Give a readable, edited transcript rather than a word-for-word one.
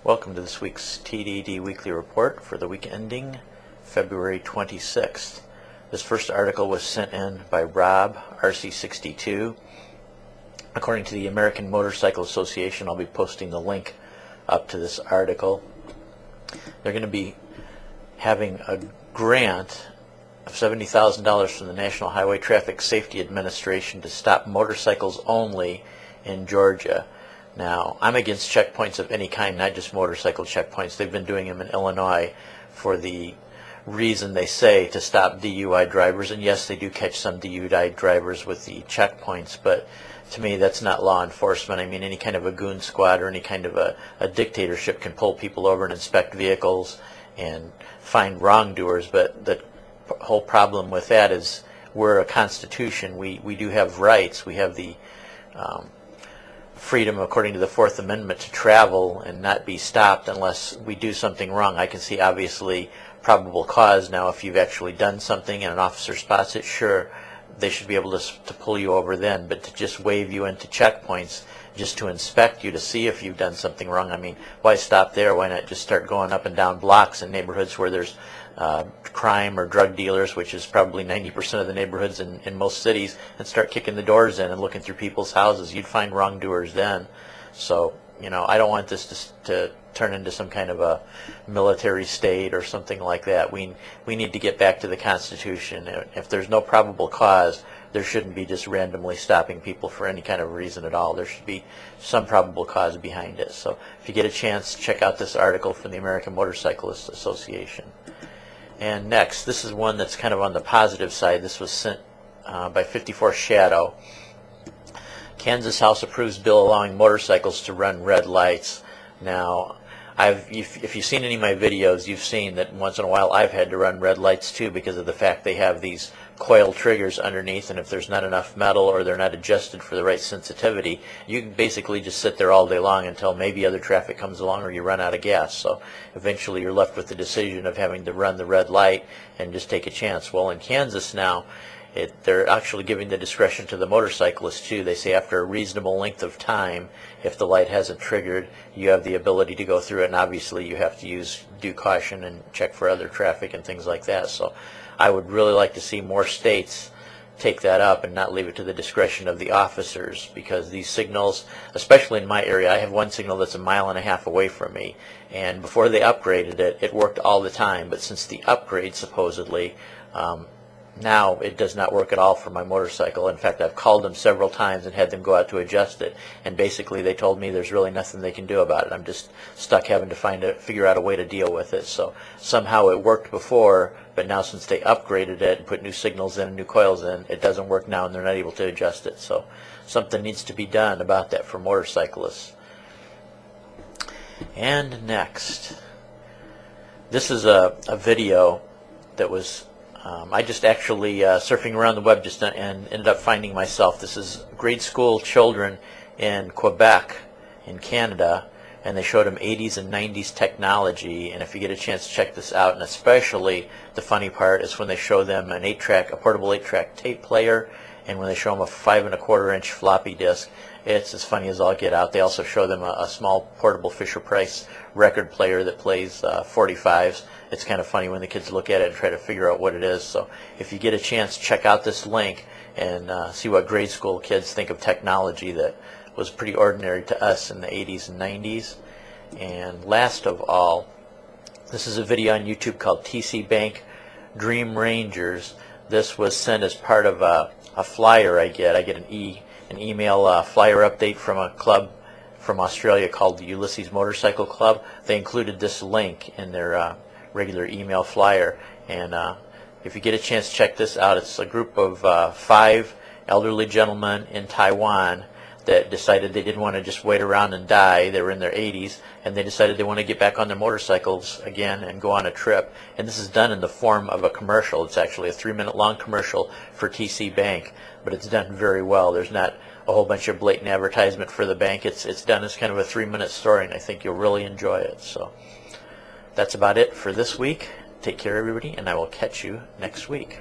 Welcome to this week's TDD Weekly Report for the week ending February 26th. This first article was sent in by Rob, RC62. According to the American Motorcycle Association, I'll be posting the link up to this article. They're going to be having a grant of $70,000 from the National Highway Traffic Safety Administration to stop motorcycles only in Georgia. Now, I'm against checkpoints of any kind, not just motorcycle checkpoints. They've been doing them in Illinois for the reason they say to stop DUI drivers, and yes, they do catch some DUI drivers with the checkpoints, but to me that's not law enforcement. I mean, any kind of a goon squad or any kind of a dictatorship can pull people over and inspect vehicles and find wrongdoers, but the whole problem with that is we're a constitution. We do have rights. We have the freedom, according to the Fourth Amendment, to travel and not be stopped unless we do something wrong. I can see obviously probable cause. Now, if you've actually done something and an officer spots it, sure, they should be able to pull you over then, but to just wave you into checkpoints just to inspect you to see if you've done something wrong, I mean, why stop there? Why not just start going up and down blocks in neighborhoods where there's crime or drug dealers, which is probably 90% of the neighborhoods in most cities, and start kicking the doors in and looking through people's houses? You'd find wrongdoers then. So, you know, I don't want this to turn into some kind of a military state or something like that. We need to get back to the Constitution. If there's no probable cause, there shouldn't be just randomly stopping people for any kind of reason at all. There should be some probable cause behind it. So if you get a chance, check out this article from the American Motorcyclist Association. And next, this is one that's kind of on the positive side. This was sent by 54 Shadow. Kansas House approves bill allowing motorcycles to run red lights. Now, if you've seen any of my videos, you've seen that once in a while I've had to run red lights too because of the fact they have these coil triggers underneath, and if there's not enough metal or they're not adjusted for the right sensitivity, you can basically just sit there all day long until maybe other traffic comes along or you run out of gas. So eventually you're left with the decision of having to run the red light and just take a chance. Well, in Kansas now, they're actually giving the discretion to the motorcyclist too. They say after a reasonable length of time, if the light hasn't triggered, you have the ability to go through it, and obviously you have to use due caution and check for other traffic and things like that. So I would really like to see more states take that up and not leave it to the discretion of the officers, because these signals, especially in my area, I have one signal that's 1.5 miles away from me, and before they upgraded it, it worked all the time, but since the upgrade supposedly, now it does not work at all for my motorcycle. In fact, I've called them several times and had them go out to adjust it, and basically they told me there's really nothing they can do about it. I'm just stuck having to figure out a way to deal with it. So somehow it worked before, but now since they upgraded it and put new signals in and new coils in, it doesn't work now and they're not able to adjust it. So something needs to be done about that for motorcyclists. And next, this is a video that was I just actually surfing around the web just and ended up finding myself. This is grade school children in Quebec in Canada, and they showed them 80s and 90s technology, and if you get a chance to check this out, and especially the funny part is when they show them a portable 8-track tape player, and when they show them a 5.25-inch floppy disk. It's as funny as all get out. They also show them a small portable Fisher-Price record player that plays 45s. It's kind of funny when the kids look at it and try to figure out what it is. So if you get a chance, check out this link and see what grade school kids think of technology that was pretty ordinary to us in the 80s and 90s. And last of all, this is a video on YouTube called TC Bank Dream Rangers. This was sent as part of a flyer I get. I get an email flyer update from a club from Australia called the Ulysses Motorcycle Club. They included this link in their regular email flyer, and if you get a chance, check this out. It's a group of 5 elderly gentlemen in Taiwan that decided they didn't want to just wait around and die. They were in their 80s, and they decided they want to get back on their motorcycles again and go on a trip. And this is done in the form of a commercial. It's actually a 3-minute long commercial for TC Bank, but it's done very well. There's not a whole bunch of blatant advertisement for the bank. It's done as kind of a 3-minute story, and I think you'll really enjoy it. So that's about it for this week. Take care, everybody, and I will catch you next week.